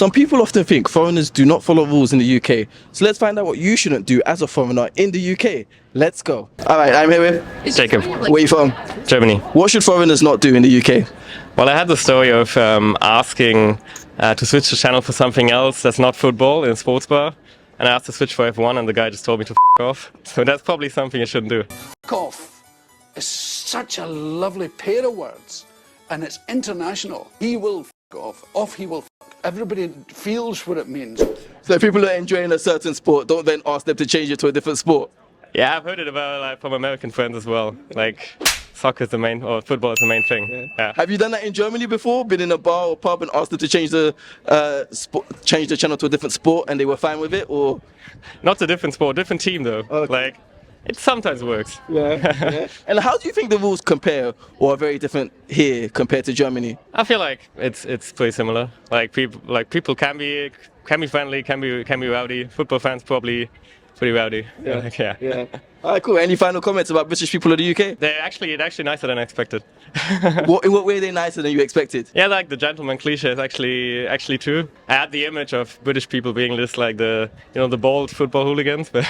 Some people often think foreigners do not follow rules in the UK. So let's find out what you shouldn't do as a foreigner in the UK. Let's go. All right, I'm here with Jacob. Where are you from? Germany. What should foreigners not do in the UK? Well, I had the story of asking to switch the channel for something else that's not football in a sports bar. And I asked to switch for F1 and the guy just told me to f*** off. So that's probably something I shouldn't do. F*** off is such a lovely pair of words, and it's international. He will f*** off he will f***. Everybody feels what it means. So if people are enjoying a certain sport, don't then ask them to change it to a different sport. Yeah, I've heard it about from American friends as well. Like soccer is the main, or football is the main thing. Yeah. Have you done that in Germany before? Been in a bar or pub and asked them to change the channel to a different sport, and they were fine with it, or? Not a different sport, different team though. Okay. Like it sometimes works. Yeah. And how do you think the rules compare, or are very different here compared to Germany? I feel like it's pretty similar. Like people can be friendly, can be rowdy. Football fans probably pretty rowdy. Yeah. All right, cool. Any final comments about British people of the UK? They're actually nicer than I expected. In what way are they nicer than you expected? Yeah, like the gentleman cliche is actually true. I had the image of British people being just like the bold football hooligans, but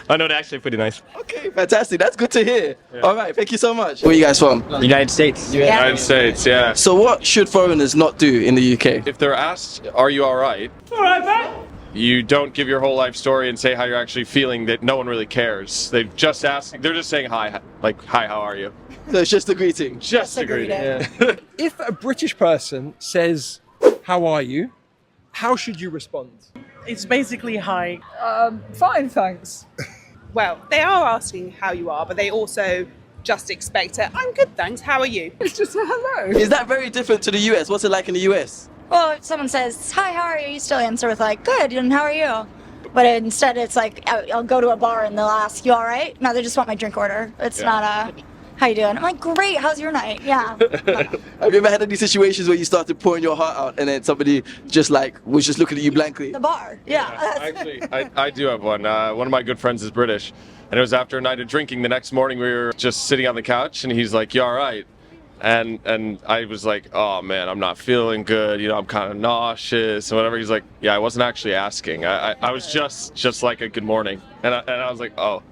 I know they're actually pretty nice. Okay, fantastic. That's good to hear. Yeah. All right, thank you so much. Where are you guys from? United States. United States, yeah. So what should foreigners not do in the UK? If they're asked, are you alright? Alright, mate. You don't give your whole life story and say how you're actually feeling, that no one really cares. They're just saying hi, like, hi, how are you? So it's just a greeting? Just a greeting. Yeah. If a British person says, "How are you?" how should you respond? It's basically hi. Fine, thanks. Well, they are asking how you are, but they also just expect it. I'm good, thanks. How are you? It's just a hello. Is that very different to the US? What's it like in the US? Well, if someone says, hi, how are you? You still answer with like, good, and how are you? But instead it's like, I'll go to a bar and they'll ask, you all right? No, they just want my drink order. It's not how you doing? I'm like, great, how's your night? Yeah. Have you ever had any situations where you started pouring your heart out and then somebody just like was just looking at you blankly? The bar, yeah. Actually, I do have one. One of my good friends is British, and it was after a night of drinking. The next morning we were just sitting on the couch and he's like, you all right? And I was like, oh man, I'm not feeling good, I'm kind of nauseous and whatever. He's like, yeah, I wasn't actually asking. I was just like a good morning. And I was like, oh.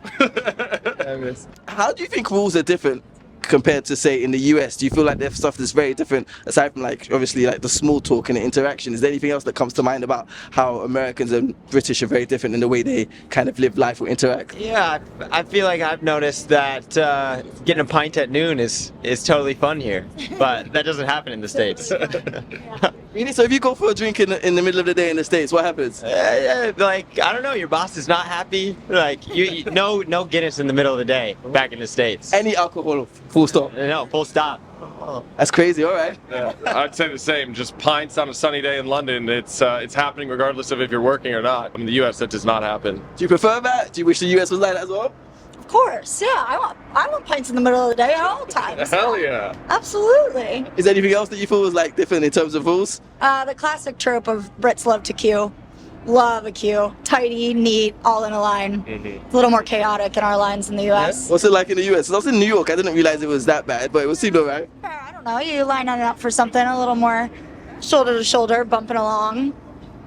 How do you think rules are different compared to, say, in the US? Do you feel like there's stuff that's very different, aside from like obviously like the small talk and the interaction? Is there anything else that comes to mind about how Americans and British are very different in the way they kind of live life or interact? Yeah, I feel like I've noticed that getting a pint at noon is totally fun here, but that doesn't happen in the States. Really? So if you go for a drink in the middle of the day in the States, what happens? Like, I don't know, your boss is not happy. Like, no Guinness in the middle of the day back in the States. Any alcohol, full stop? No, full stop. That's crazy, all right. Yeah, I'd say the same. Just pints on a sunny day in London. It's happening regardless of if you're working or not. In the US, that does not happen. Do you prefer that? Do you wish the US was like that as well? Of course, yeah. I want pints in the middle of the day at all times. Hell yeah. Absolutely. Is there anything else that you feel was like different in terms of rules? The classic trope of Brits love to queue. Love a queue. Tidy, neat, all in a line. It's a little more chaotic in our lines in the US. Yeah? What's it like in the US? I was in New York. I didn't realize it was that bad, but it seemed all right. I don't know. You line on up for something a little more shoulder to shoulder, bumping along.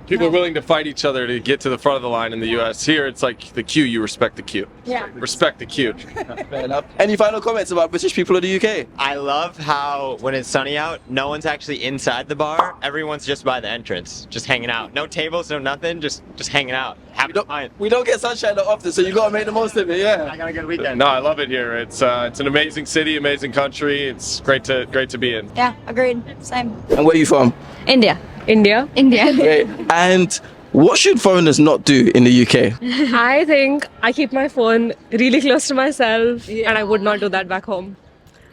People are willing to fight each other to get to the front of the line in the US. Here, it's like the queue, you respect the queue. Yeah. Respect the queue. Fair enough. Any final comments about British people of the UK? I love how when it's sunny out, no one's actually inside the bar. Everyone's just by the entrance, just hanging out. No tables, no nothing, just hanging out. We don't get sunshine that often, so you gotta make the most of it, yeah. I got a good weekend. No, I love it here. It's an amazing city, amazing country. It's great to be in. Yeah, agreed. Same. And where are you from? India. India. Great. And what should foreigners not do in the UK? I think I keep my phone really close to myself, and I would not do that back home.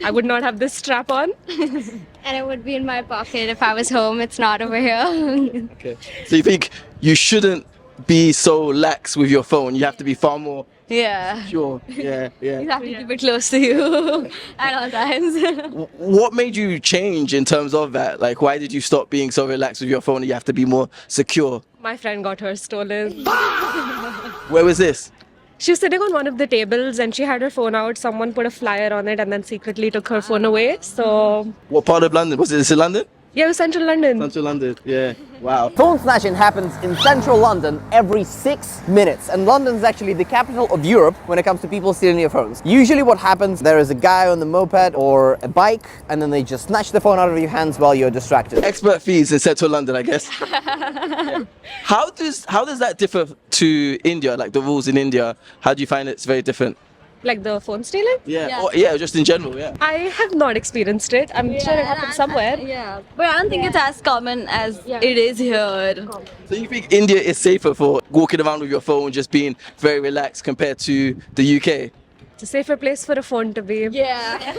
I would not have this strap on. And it would be in my pocket if I was home. It's not over here. Okay. So you think you shouldn't be so lax with your phone? You have to be far more sure. Yeah. You have to keep it close to you at all times. What made you change in terms of that? Like, why did you stop being so relaxed with your phone and you have to be more secure? My friend got hers stolen. Where was this? She was sitting on one of the tables and she had her phone out. Someone put a flyer on it and then secretly took her phone away. So. What part of London? Was it in London? Yeah, Central London. Central London, yeah. Wow. Phone snatching happens in central London every 6 minutes, and London's actually the capital of Europe when it comes to people stealing your phones. Usually what happens, there is a guy on the moped or a bike, and then they just snatch the phone out of your hands while you're distracted. Expert fees in Central London, I guess. Yeah. How does that differ to India, like the rules in India? How do you find it's very different? Like the phone stealing? Yeah. Or, yeah, just in general, yeah. I have not experienced it. I'm sure it happened somewhere. Yeah, but I don't think it's as common as it is here. So you think India is safer for walking around with your phone, just being very relaxed compared to the UK? It's a safer place for a phone to be. Yeah.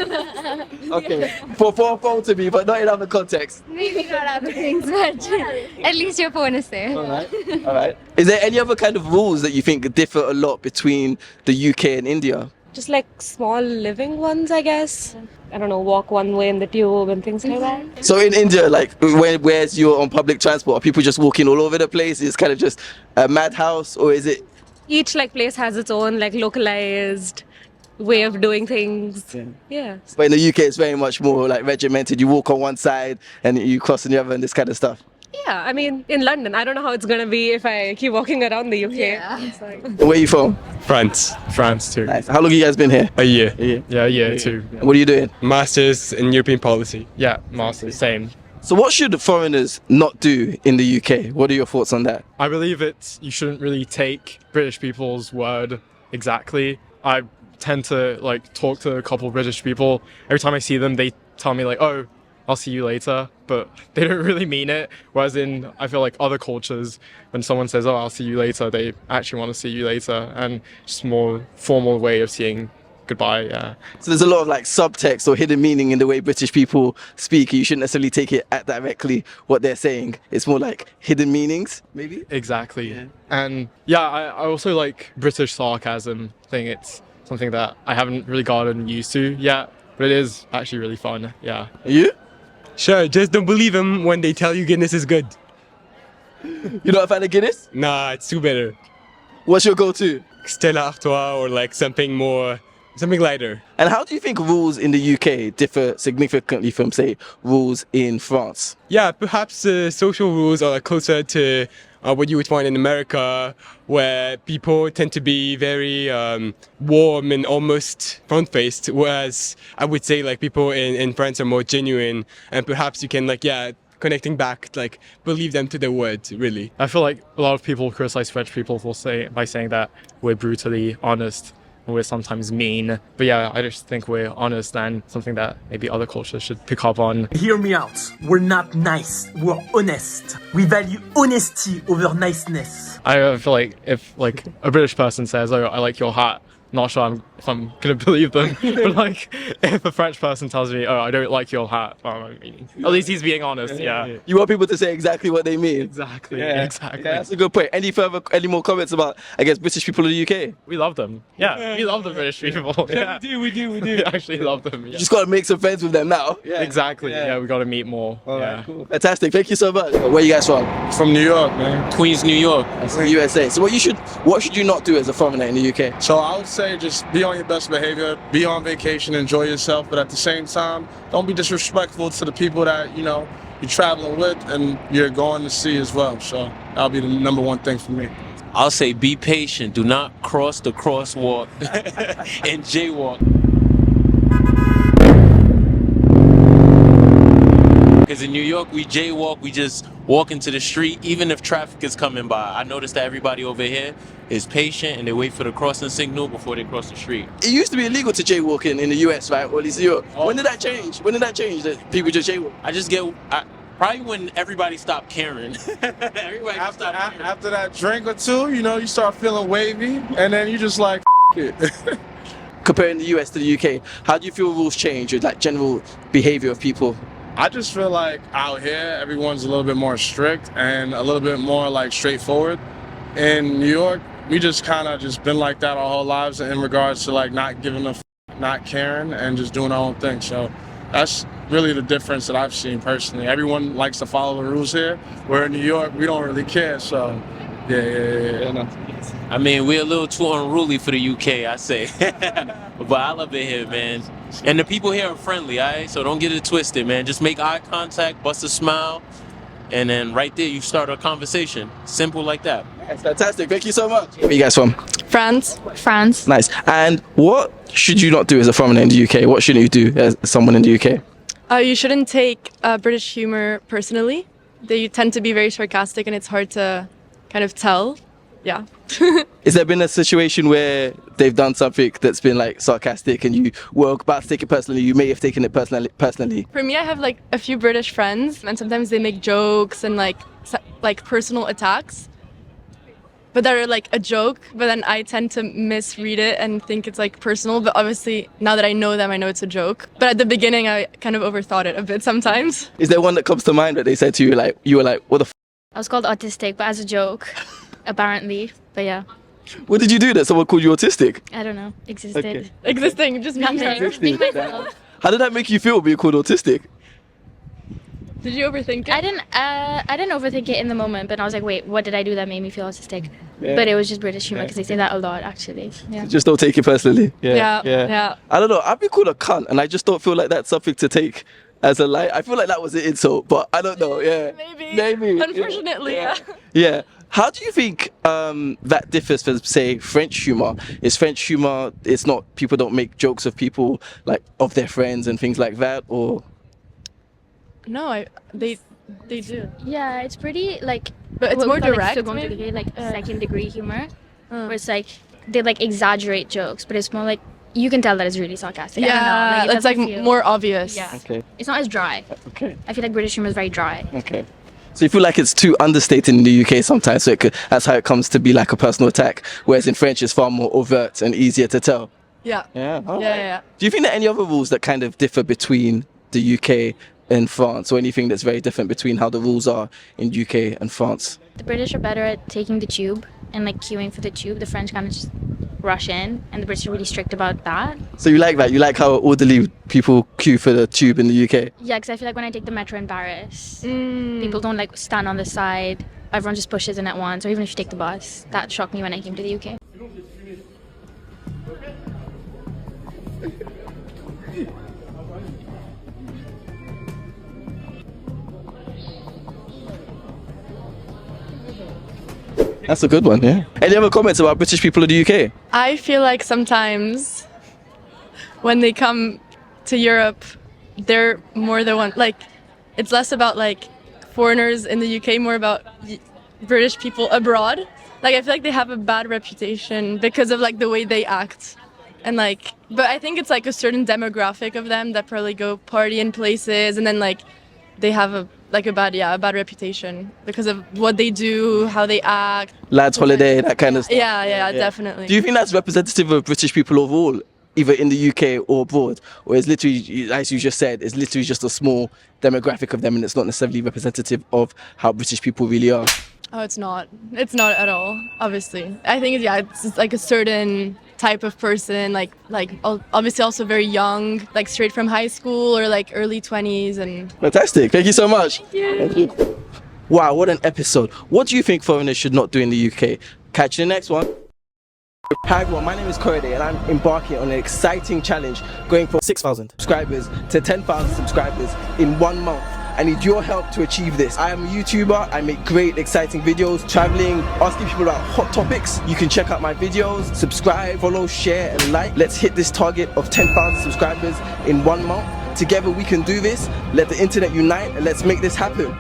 Okay. For a phone to be, but not in other contexts. Maybe not other things, but at least your phone is safe. All right. Is there any other kind of rules that you think differ a lot between the UK and India? Just like small living ones, I guess. I don't know, walk one way in the tube and things like that. So in India, like where's you're on public transport, are people just walking all over the place? It's kind of just a madhouse, or is it? Each like place has its own like localized way of doing things. Yeah. But in the UK, it's very much more like regimented. You walk on one side and you cross on the other and this kind of stuff. Yeah, I mean, in London, I don't know how it's gonna be if I keep walking around the UK. Yeah. It's like... Where are you from? France. France too. Nice. How long have you guys been here? A year. A year. Yeah, a year too. And what are you doing? Masters in European policy. Yeah, masters. Same. So what should foreigners not do in the UK? What are your thoughts on that? I believe you shouldn't really take British people's word exactly. I tend to like talk to a couple of British people. Every time I see them, they tell me like, oh, I'll see you later, but they don't really mean it. Whereas I feel like other cultures, when someone says, oh, I'll see you later, they actually want to see you later, and just more formal way of saying goodbye, yeah. So there's a lot of like subtext or hidden meaning in the way British people speak. You shouldn't necessarily take it at directly what they're saying. It's more like hidden meanings, maybe? Exactly. Yeah. And yeah, I also like British sarcasm. I think it's something that I haven't really gotten used to yet, but it is actually really fun, yeah. Are you? Sure, just don't believe them when they tell you Guinness is good. You're not a fan of Guinness? Nah, it's too bitter. What's your go-to? Stella Artois or like something lighter. And how do you think rules in the UK differ significantly from, say, rules in France? Yeah, perhaps social rules are closer to what you would find in America, where people tend to be very warm and almost front-faced, whereas I would say like people in France are more genuine, and perhaps you can connecting back, believe them to their word, really. I feel like a lot of people criticize French people by saying that we're brutally honest. We're sometimes mean, but yeah, I just think we're honest, and something that maybe other cultures should pick up on. Hear me out. We're not nice. We're honest. We value honesty over niceness. I feel like if a British person says, "Oh, I like your hat," not sure if I'm gonna believe them. But if a French person tells me, "Oh, I don't like your hat," at least he's being honest. Yeah. You want people to say exactly what they mean. Exactly. Yeah. Exactly. Okay, that's a good point. Any more comments about, I guess, British people in the UK? We love them. Yeah. We love the British people. Yeah. We do. We actually love them. Yeah. You just gotta make some friends with them now. Yeah. Exactly. Yeah. We gotta meet more. All right, cool. Fantastic. Thank you so much. Where are you guys from? From New York, man. Queens, New York. That's the USA. So what should you not do as a foreigner in the UK? So I would say just be on your best behavior, be on vacation, enjoy yourself, but at the same time, don't be disrespectful to the people that, you're traveling with and you're going to see as well. So that'll be the number one thing for me. I'll say be patient. Do not cross the crosswalk and jaywalk. Because in New York, we jaywalk, we just walk into the street, even if traffic is coming by. I noticed that everybody over here is patient and they wait for the crossing signal before they cross the street. It used to be illegal to jaywalk in the US, right? Or at least Europe. When did that change? That people just jaywalk? Probably when everybody stopped caring. Everybody stopped caring. After that drink or two, you start feeling wavy, and then you just like, it. Comparing the US to the UK, how do you feel rules change with general behavior of people? I just feel like out here, everyone's a little bit more strict and a little bit more straightforward. In New York, we just kind of been like that our whole lives in regards to not giving a not caring and just doing our own thing. So that's really the difference that I've seen personally. Everyone likes to follow the rules here, where in New York, we don't really care. So Yeah, no. I mean, we're a little too unruly for the UK, I say. But I love it here, man. And the people here are friendly, alright? So don't get it twisted, man. Just make eye contact, bust a smile, and then right there you start a conversation. Simple like that. That's fantastic. Thank you so much. Where are you guys from? France. France. Nice. And what should you not do as a foreigner in the UK? What shouldn't you do as someone in the UK? You shouldn't take British humor personally. They tend to be very sarcastic and it's hard to kind of tell. Yeah. Has there been a situation where they've done something that's been like sarcastic and you were about to take it personally? You may have taken it personally. For me, I have like a few British friends and sometimes they make jokes and like personal attacks. But they're like a joke, but then I tend to misread it and think it's like personal. But obviously, now that I know them, I know it's a joke. But at the beginning, I kind of overthought it a bit sometimes. Is there one that comes to mind that they said to you, like, you were like, what the f? I was called autistic, but as a joke, apparently. But yeah. What did you do that someone called you autistic? I don't know. Existed. Okay. Existing, just being Nothing. Being myself. How did that make you feel being called autistic? Did you overthink it? I didn't overthink it in the moment, but I was like, wait, what did I do that made me feel autistic? Yeah. But it was just British humor because they say that a lot, actually. Yeah. Just don't take it personally. Yeah. I don't know. I've been called a cunt, and I just don't feel like that's something to take as a lie. I feel like that was an insult, but I don't know. Yeah. Maybe. Unfortunately, yeah. Yeah. How do you think that differs from, say, French humor? Is French humor? It's not. People don't make jokes of people like of their friends and things like that, or. No, they do. Yeah, it's pretty like. But it's more direct, second degree, like second degree humor, where it's like they like exaggerate jokes, but it's more like you can tell that it's really sarcastic. I don't know, Yeah, it's like more obvious. Yeah. Okay. It's not as dry. Okay. I feel like British humor is very dry. Okay. So you feel like it's too understated in the UK sometimes, so that's how it comes to be like a personal attack, whereas in French it's far more overt and easier to tell. Yeah. Yeah. Yeah. Do you think there are any other rules that kind of differ between the UK and France, or anything that's very different between how the rules are in UK and France? The British are better at taking the tube and like queuing for the tube. The French kind of just rush in, and the British are really strict about that. So you like that? You like how orderly people queue for the tube in the UK? Yeah, because I feel like when I take the metro in Paris, people don't like stand on the side. Everyone just pushes in at once, or even if you take the bus. That shocked me when I came to the UK. That's a good one, yeah. Any other comments about British people in the UK? I feel like sometimes when they come to Europe, they're more the one, like, it's less about like foreigners in the UK, more about British people abroad. Like, I feel like they have a bad reputation because of like the way they act. And like, but I think it's like a certain demographic of them that probably go party in places and then like they have a bad reputation because of what they do, how they act. Lads holiday, that kind of stuff. Yeah, definitely. Do you think that's representative of British people overall, either in the UK or abroad? Or is literally, as you just said, it's literally just a small demographic of them and it's not necessarily representative of how British people really are? Oh, it's not. It's not at all, obviously. I think, it's like a certain type of person, like obviously also very young, like straight from high school or like early 20s. And Fantastic. Thank you so much. Thank you. Thank you. Wow, what an episode. What do you think foreigners should not do in the UK? Catch you in the next one. Hi everyone, my name is Korede and I'm embarking on an exciting challenge going from 6,000 subscribers to 10,000 subscribers in 1 month. I need your help to achieve this. I am a YouTuber, I make great exciting videos, traveling, asking people about hot topics. You can check out my videos, subscribe, follow, share and like. Let's hit this target of 10,000 subscribers in 1 month. Together we can do this. Let the internet unite and let's make this happen.